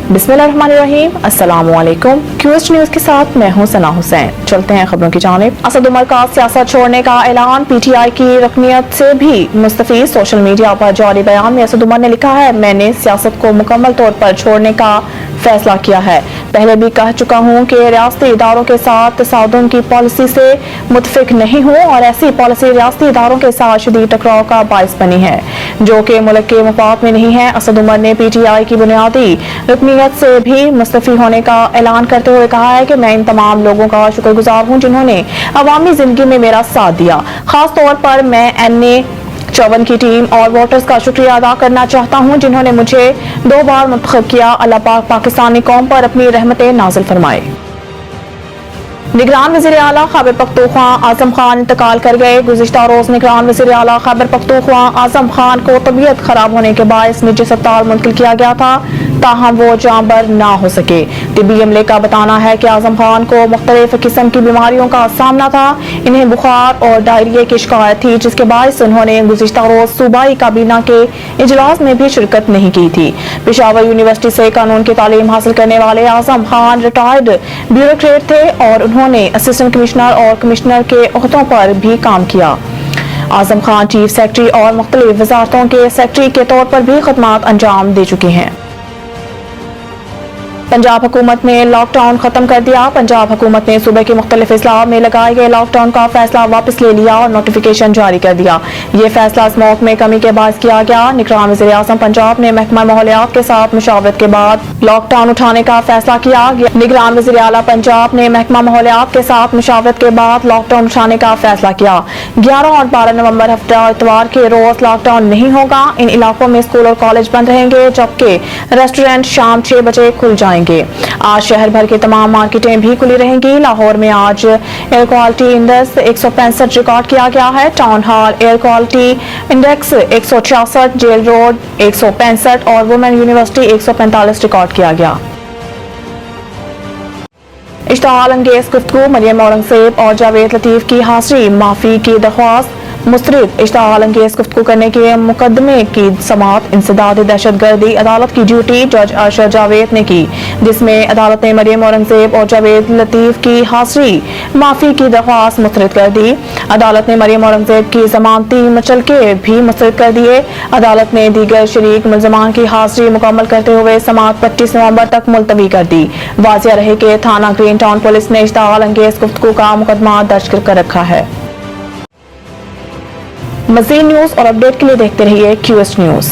बिस्मिल्लाहिर्रहमानिर्रहीम, अस्सलाम वालेकुम। QS न्यूज के साथ मैं हूं सना हुसैन। चलते हैं खबरों की जानिब। असद उमर का सियासत छोड़ने का ऐलान, PTI की रकनियत से भी मुस्तफीद। सोशल मीडिया पर जारी बयान में असद उमर ने लिखा है, मैंने सियासत को मुकम्मल तौर पर छोड़ने का फैसला किया है। पहले भी कह चुका हूं कि रियासती इदारों के साथ तसादुम की पॉलिसी से मुतफिक नहीं हूं और ऐसी पॉलिसी रियासती इदारों के साथ शदीद टकराव का बाइस बनी है जो कि मुल्क के मफाद में नहीं है। असद उमर ने PTI की बुनियादी रकनियत से भी मुस्तफी होने का ऐलान करते हुए कहा है कि मैं इन तमाम लोगों का शुक्रगुजार हूं जिन्होंने अवामी जिंदगी में मेरा साथ दिया। खास तौर पर मैं NA-54 की टीम और वोटर्स का शुक्रिया अदा करना चाहता हूं जिन्होंने मुझे 2 बार मुंतखब किया। अल्लाह पाक पाकिस्तानी कौम पर अपनी रहमतें नाज़िल फरमाए। निगरान वज़ीर आला खैबर पख्तूनख्वा आजम खान इंतकाल कर गए। गुज़िश्ता रोज निगरान वज़ीर आला खैबर पख्तूनख्वा आजम खान को तबीयत खराब होने के बायस निजी अस्पताल मुंतकिल किया गया था, ताहम वो जांबर ना हो सके। तिब्बी अमले का बताना है कि आजम खान को मुख्तलिफ किस्म की बीमारियों का सामना था। इन्हें बुखार और डायरिया की शिकायत थी जिसके बायस उन्होंने गुज़िश्ता रोज सूबाई काबीना के इजलास में भी शिरकत नहीं की थी। पेशावर यूनिवर्सिटी से कानून की तालीम हासिल करने वाले आजम खान रिटायर्ड ब्यूरोक्रेट थे और उन्होंने असिस्टेंट कमिश्नर और कमिश्नर के ओहदों पर भी काम किया। आजम खान चीफ सेक्रेटरी और मुख्तलिफ वजारतों के सेक्रेटरी के तौर पर भी खदमात अंजाम दे चुके हैं। पंजाब हुकूमत ने लॉकडाउन खत्म कर दिया। पंजाब हुकूमत ने सूबे के मुख्तलिफ अजला में लगाए गए लॉकडाउन का फैसला वापस ले लिया और नोटिफिकेशन जारी कर दिया। ये फैसला स्मोक में कमी के बाद किया गया। निगरान वज़ीर आज़म पंजाब ने महकमा माहौलियात के साथ मुशावरत के बाद लॉकडाउन उठाने का फैसला किया। निगरान वज़ीर आला पंजाब ने महकमा माहौलियात के साथ मुशावरत के बाद लॉकडाउन उठाने का फैसला किया। 11 और 12 नवंबर हफ्ता इतवार के रोज लॉकडाउन नहीं होगा। इन इलाकों में स्कूल और कॉलेज बंद रहेंगे जबकि रेस्टोरेंट शाम 6 बजे खुल जाएंगे। आज शहर भर की तमाम मार्केटें भी खुली रहेंगी। लाहौर में आज एयर क्वालिटी इंडेक्स 165 रिकॉर्ड किया गया है। Town hall air quality index 166, jail road 165 और वुमेन यूनिवर्सिटी 145 रिकॉर्ड किया गया। इश्तिहाल अंगेज गुफ्तगू, मरियम औरंगजेब और जावेद लतीफ की हाजिरी, माफी की दरख्वास्त मुस्तरद। इश्तिहाल अंगेज गुफ्तगू करने के मुकदमे की समाअत इंसदाद दहशतगर्दी अदालत की ड्यूटी जज अरशद जावेद ने की, जिसमें अदालत ने मरियम औरंगजेब और जावेद लतीफ की हाजिरी, माफी की दरख्वास्त मुस्तरद कर दी। अदालत ने मरियम औरंगजेब की जमानती मुचलके भी मुस्तरद कर दिए। अदालत ने दीगर शरीक मुलजमान की हाजिरी मुकम्मल करते हुए समाअत 25 नवंबर तक मुलतवी कर दी। वाज़िया रहे कि थाना ग्रीन टाउन पुलिस ने इश्तिहाल अंगेज गुफ्तगू का मुकदमा दर्ज कर रखा है। मज़ीद न्यूज़ और अपडेट के लिए देखते रहिए QS न्यूज़।